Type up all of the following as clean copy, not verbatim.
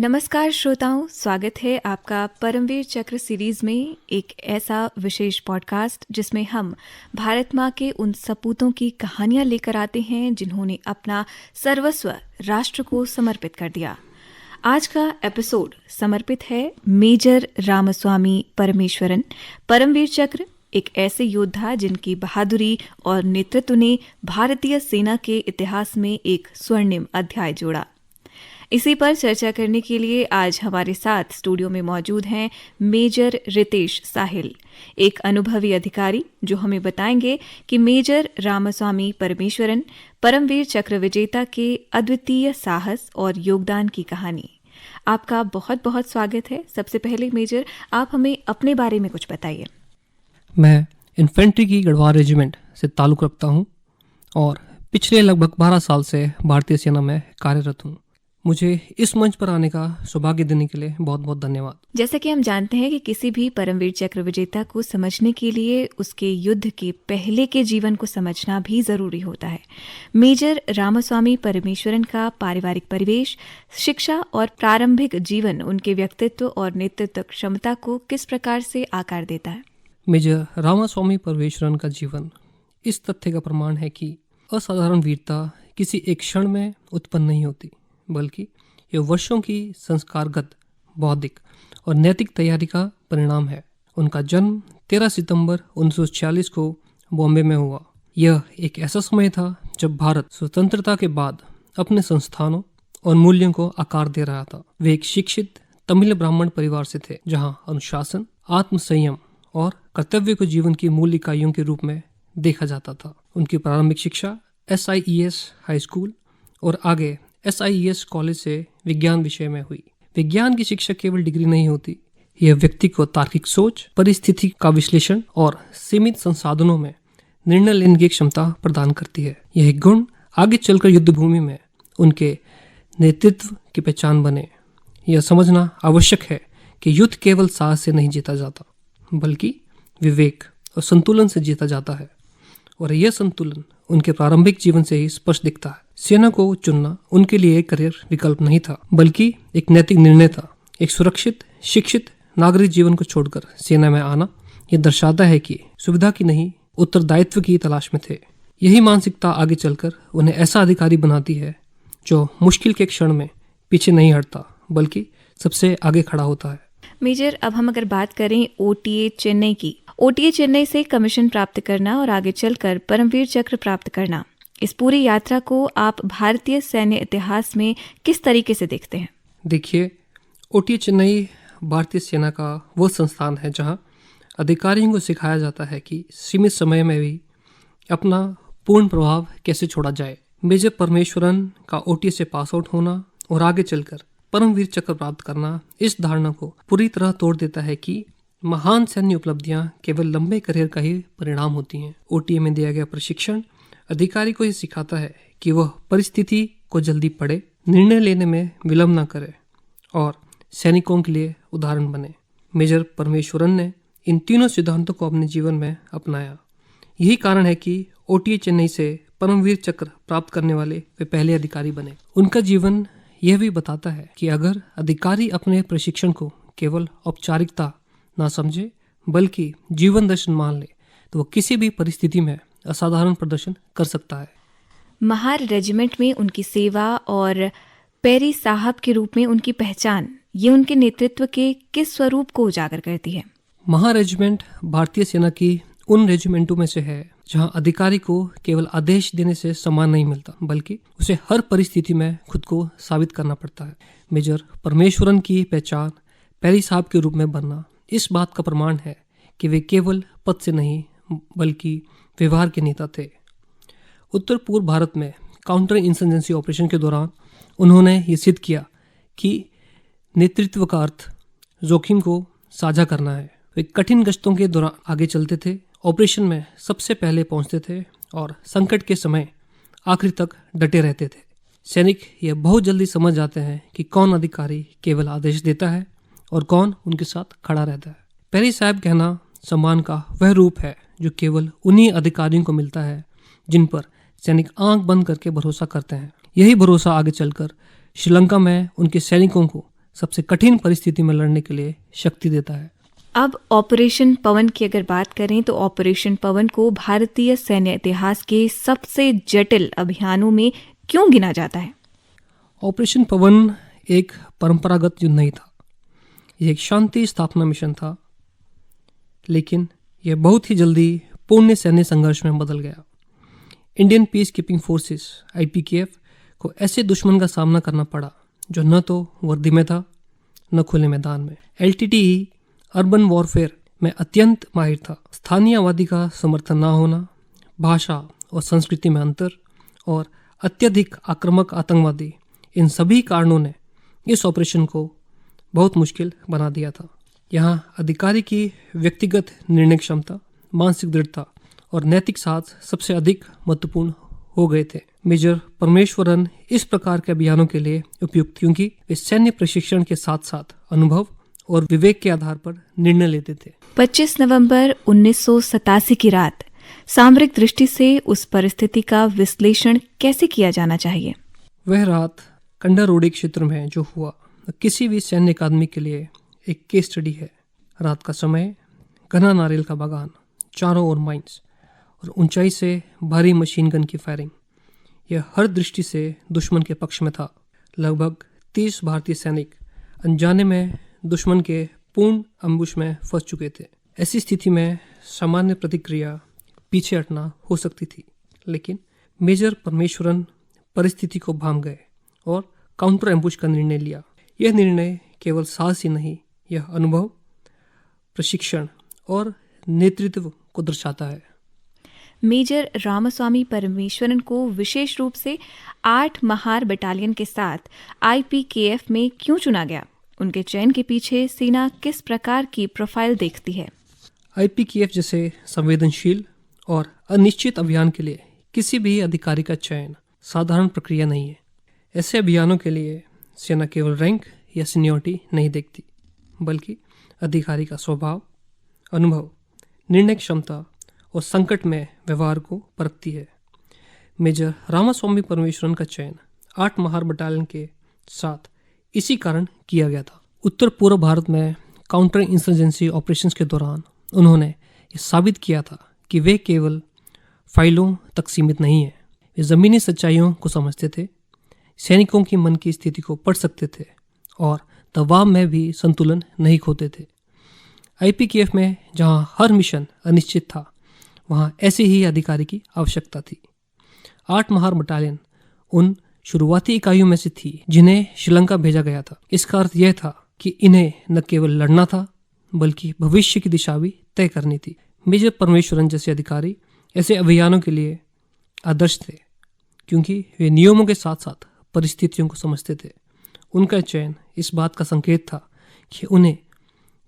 नमस्कार श्रोताओं, स्वागत है आपका परमवीर चक्र सीरीज में एक ऐसा विशेष पॉडकास्ट जिसमें हम भारत माँ के उन सपूतों की कहानियाँ लेकर आते हैं जिन्होंने अपना सर्वस्व राष्ट्र को समर्पित कर दिया। आज का एपिसोड समर्पित है मेजर रामास्वामी परमेश्वरन, परमवीर चक्र, एक ऐसे योद्धा जिनकी बहादुरी और नेतृत्व ने भारतीय सेना के इतिहास में एक स्वर्णिम अध्याय जोड़ा। इसी पर चर्चा करने के लिए आज हमारे साथ स्टूडियो में मौजूद हैं मेजर रितेश साहिल, एक अनुभवी अधिकारी जो हमें बताएंगे कि मेजर रामास्वामी परमेश्वरन परमवीर चक्र विजेता के अद्वितीय साहस और योगदान की कहानी। आपका बहुत बहुत स्वागत है। सबसे पहले मेजर, आप हमें अपने बारे में कुछ बताइए। मैं इन्फेंट्री की गढ़वाल रेजिमेंट से ताल्लुक़ रखता हूँ और पिछले लगभग 12 साल से भारतीय सेना में कार्यरत हूँ। मुझे इस मंच पर आने का सौभाग्य देने के लिए बहुत बहुत धन्यवाद। जैसा कि हम जानते हैं कि किसी भी परमवीर चक्र विजेता को समझने के लिए उसके युद्ध के पहले के जीवन को समझना भी जरूरी होता है। मेजर रामास्वामी परमेश्वरन का पारिवारिक परिवेश, शिक्षा और प्रारंभिक जीवन उनके व्यक्तित्व और नेतृत्व क्षमता को किस प्रकार से आकार देता है? मेजर रामास्वामी परमेश्वरन का जीवन इस तथ्य का प्रमाण है कि असाधारण वीरता किसी एक क्षण में उत्पन्न नहीं होती, बल्कि ये वर्षों की संस्कारगत, बौद्धिक और नैतिक तैयारी का परिणाम है। उनका जन्म 13 सितंबर 1946 को बॉम्बे में हुआ। यह एक ऐसा समय था जब भारत स्वतंत्रता के बाद अपने संस्थानों और मूल्यों को आकार दे रहा था। वे एक शिक्षित तमिल ब्राह्मण परिवार से थे, जहां अनुशासन, आत्मसंयम और कर्तव्य को जीवन की मूल इकाइयों के रूप में देखा जाता था। उनकी प्रारंभिक शिक्षा SIES हाई स्कूल और आगे SIES कॉलेज से विज्ञान विषय में हुई। विज्ञान की शिक्षा केवल डिग्री नहीं होती, यह व्यक्ति को तार्किक सोच, परिस्थिति का विश्लेषण और सीमित संसाधनों में निर्णय लेने की क्षमता प्रदान करती है। यह गुण आगे चलकर युद्ध भूमि में उनके नेतृत्व की पहचान बने। यह समझना आवश्यक है कि युद्ध केवल साहस से नहीं जीता जाता, बल्कि विवेक और संतुलन से जीता जाता है, और यह संतुलन उनके प्रारंभिक जीवन से ही स्पष्ट दिखता है। सेना को चुनना उनके लिए एक करियर विकल्प नहीं था, बल्कि एक नैतिक निर्णय था। एक सुरक्षित, शिक्षित नागरिक जीवन को छोड़कर सेना में आना यह दर्शाता है कि सुविधा की नहीं, उत्तरदायित्व की तलाश में थे। यही मानसिकता आगे चलकर उन्हें ऐसा अधिकारी बनाती है जो मुश्किल के क्षण में पीछे नहीं हटता, बल्कि सबसे आगे खड़ा होता है। मेजर, अब हम अगर बात करें OTA चेन्नई की, OTA चेन्नई से कमीशन प्राप्त करना और आगे चलकर परमवीर चक्र प्राप्त करना, इस पूरी यात्रा को आप भारतीय सैन्य इतिहास में किस तरीके से देखते हैं? देखिए, OTA चेन्नई भारतीय सेना का वो संस्थान है जहां अधिकारियों को सिखाया जाता है कि सीमित समय में भी अपना पूर्ण प्रभाव कैसे छोड़ा जाए। मेजर परमेश्वरन का OTA से पास आउट होना और आगे चलकर परमवीर चक्र प्राप्त करना इस धारणा को पूरी तरह तोड़ देता है कि महान सैन्य उपलब्धियां केवल लंबे करियर का ही परिणाम होती हैं। OTA में दिया गया प्रशिक्षण अधिकारी को यह सिखाता है कि वह परिस्थिति को जल्दी पढ़े, निर्णय लेने में विलंब न करे और सैनिकों के लिए उदाहरण बने। मेजर परमेश्वरन ने इन तीनों सिद्धांतों को अपने जीवन में अपनाया। यही कारण है कि OTA चेन्नई से परमवीर चक्र प्राप्त करने वाले वे पहले अधिकारी बने। उनका जीवन यह भी बताता है कि अगर अधिकारी अपने प्रशिक्षण को केवल औपचारिकता ना समझे, बल्कि जीवन दर्शन मान ले, तो वह किसी भी परिस्थिति में असाधारण प्रदर्शन कर सकता है। महार रेजिमेंट में उनकी सेवा और पेरी साहब के रूप में उनकी पहचान, ये उनके नेतृत्व के किस स्वरूप को उजागर करती है? महार रेजिमेंट भारतीय सेना की उन रेजिमेंटों में से है जहां अधिकारी को केवल आदेश देने से सम्मान नहीं मिलता, बल्कि उसे हर परिस्थिति में खुद को साबित करना पड़ता है। मेजर परमेश्वरन की पहचान पेरी साहब के रूप में बनना इस बात का प्रमाण है कि वे केवल पद से नहीं, बल्कि व्यवहार के नेता थे। उत्तर पूर्व भारत में काउंटर इंसर्जेंसी ऑपरेशन के दौरान उन्होंने ये सिद्ध किया कि नेतृत्व का अर्थ जोखिम को साझा करना है। वे कठिन गश्तों के दौरान आगे चलते थे, ऑपरेशन में सबसे पहले पहुंचते थे और संकट के समय आखिर तक डटे रहते थे। सैनिक यह बहुत जल्दी समझ जाते हैं कि कौन अधिकारी केवल आदेश देता है और कौन उनके साथ खड़ा रहता है। पेरी साहब कहना सम्मान का वह रूप है जो केवल उन्हीं अधिकारियों को मिलता है जिन पर सैनिक आंख बंद करके भरोसा करते हैं। यही भरोसा आगे चलकर श्रीलंका में उनके सैनिकों को सबसे कठिन परिस्थिति में लड़ने के लिए शक्ति देता है। अब ऑपरेशन पवन की अगर बात करें तो ऑपरेशन पवन को भारतीय सैन्य इतिहास के सबसे जटिल अभियानों में क्यों गिना जाता है? ऑपरेशन पवन एक परंपरागत युद्ध नहीं था, यह एक शांति स्थापना मिशन था, लेकिन यह बहुत ही जल्दी पूर्ण सैन्य संघर्ष में बदल गया। Indian peace keeping forces IPKF को ऐसे दुश्मन का सामना करना पड़ा जो न तो वर्दी में था न खुले मैदान में। LTTE अर्बन वॉरफेयर में अत्यंत माहिर था। स्थानीय आबादी का समर्थन न होना, भाषा और संस्कृति में अंतर और अत्यधिक आक्रामक आतंकवादी, इन सभी कारणों ने इस ऑपरेशन को बहुत मुश्किल बना दिया था। यहाँ अधिकारी की व्यक्तिगत निर्णय क्षमता, मानसिक दृढ़ता और नैतिक साथ सबसे अधिक महत्वपूर्ण हो गए थे। मेजर परमेश्वरन इस प्रकार के अभियानों के लिए उपयुक्त क्योंकि वे सैन्य प्रशिक्षण के साथ साथ अनुभव और विवेक के आधार पर निर्णय लेते थे। 25 नवंबर 1987 की रात सामरिक दृष्टि से उस परिस्थिति का विश्लेषण कैसे किया जाना चाहिए? वह रात कंडारोडी क्षेत्र में जो हुआ किसी भी सैन्य अकादमी के लिए एक केस स्टडी है। रात का समय, घना नारियल का बागान, चारों ओर माइंस और ऊंचाई से भारी मशीन गन की फायरिंग, यह हर दृष्टि से दुश्मन के पक्ष में था। लगभग 30 भारतीय सैनिक अनजाने में दुश्मन के पूर्ण अम्बुश में फंस चुके थे। ऐसी स्थिति में सामान्य प्रतिक्रिया पीछे हटना हो सकती थी, लेकिन मेजर परमेश्वरन परिस्थिति को भांप गए और काउंटर एम्बुश का निर्णय लिया। यह निर्णय केवल साहस ही नहीं, यह अनुभव, प्रशिक्षण और नेतृत्व को दर्शाता है। मेजर रामास्वामी परमेश्वरन को विशेष रूप से 8 महार बटालियन के साथ IPKF में क्यों चुना गया? उनके चयन के पीछे सेना किस प्रकार की प्रोफाइल देखती है? IPKF जैसे संवेदनशील और अनिश्चित अभियान के लिए किसी भी अधिकारी का चयन साधारण प्रक्रिया नहीं है। ऐसे अभियानों के लिए सेना केवल रैंक या सीनियरिटी नहीं देखती, बल्कि अधिकारी का स्वभाव, अनुभव, निर्णय क्षमता और संकट में व्यवहार को परखती है। मेजर रामास्वामी परमेश्वरन का चयन 8 महार बटालियन के साथ इसी कारण किया गया था। उत्तर पूर्व भारत में काउंटर इंसर्जेंसी ऑपरेशंस के दौरान उन्होंने ये साबित किया था कि वे केवल फाइलों तक सीमित नहीं हैं। वे ज़मीनी सच्चाइयों को समझते थे, सैनिकों की मन की स्थिति को पढ़ सकते थे और दबाव में भी संतुलन नहीं खोते थे। IPKF में जहां हर मिशन अनिश्चित था, वहां ऐसे ही अधिकारी की आवश्यकता थी। 8 महार बटालियन उन शुरुआती इकाइयों में से थी जिन्हें श्रीलंका भेजा गया था। इसका अर्थ यह था कि इन्हें न केवल लड़ना था, बल्कि भविष्य की दिशा भी तय करनी थी। मेजर परमेश्वरन जैसे अधिकारी ऐसे अभियानों के लिए आदर्श थे, क्योंकि वे नियमों के साथ साथ परिस्थितियों को समझते थे। उनका चयन इस बात का संकेत था कि उन्हें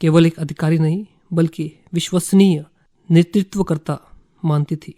केवल एक अधिकारी नहीं, बल्कि विश्वसनीय नेतृत्वकर्ता मानती थी।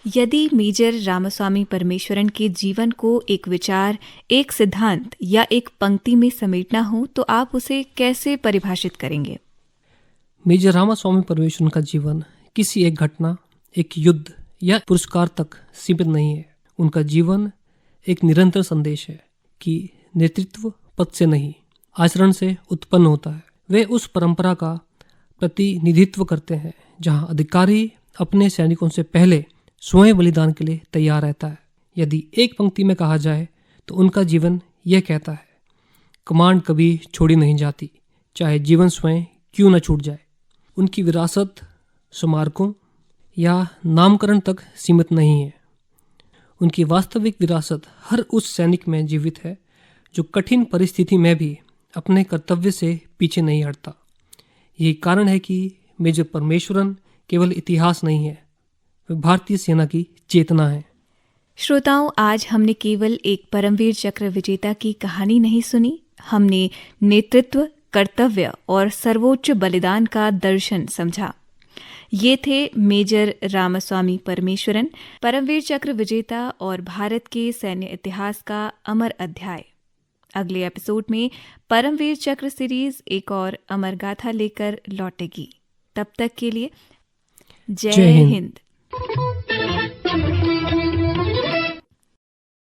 यदि मेजर रामास्वामी परमेश्वरन के जीवन को एक विचार, एक सिद्धांत या एक पंक्ति में समेटना हो तो आप उसे कैसे परिभाषित करेंगे? मेजर रामास्वामी परमेश्वरन का जीवन किसी एक घटना, एक युद्ध या पुरस्कार तक सीमित नहीं है। उनका जीवन एक निरंतर संदेश है कि नेतृत्व पद से नहीं, आचरण से उत्पन्न होता है। वे उस परंपरा का प्रतिनिधित्व करते हैं जहां अधिकारी अपने सैनिकों से पहले स्वयं बलिदान के लिए तैयार रहता है। यदि एक पंक्ति में कहा जाए तो उनका जीवन यह कहता है, कमांड कभी छोड़ी नहीं जाती, चाहे जीवन स्वयं क्यों न छूट जाए। उनकी विरासत स्मारकों या नामकरण तक सीमित नहीं है। उनकी वास्तविक विरासत हर उस सैनिक में जीवित है जो कठिन परिस्थिति में भी अपने कर्तव्य से पीछे नहीं हटता। यही कारण है कि मेजर परमेश्वरन केवल इतिहास नहीं है, वे भारतीय सेना की चेतना है। श्रोताओं, आज हमने केवल एक परमवीर चक्र विजेता की कहानी नहीं सुनी, हमने नेतृत्व, कर्तव्य और सर्वोच्च बलिदान का दर्शन समझा। ये थे मेजर रामास्वामी परमेश्वरन, परमवीर चक्र विजेता और भारत के सैन्य इतिहास का अमर अध्याय। अगले एपिसोड में परमवीर चक्र सीरीज एक और अमर गाथा लेकर लौटेगी। तब तक के लिए जय हिंद।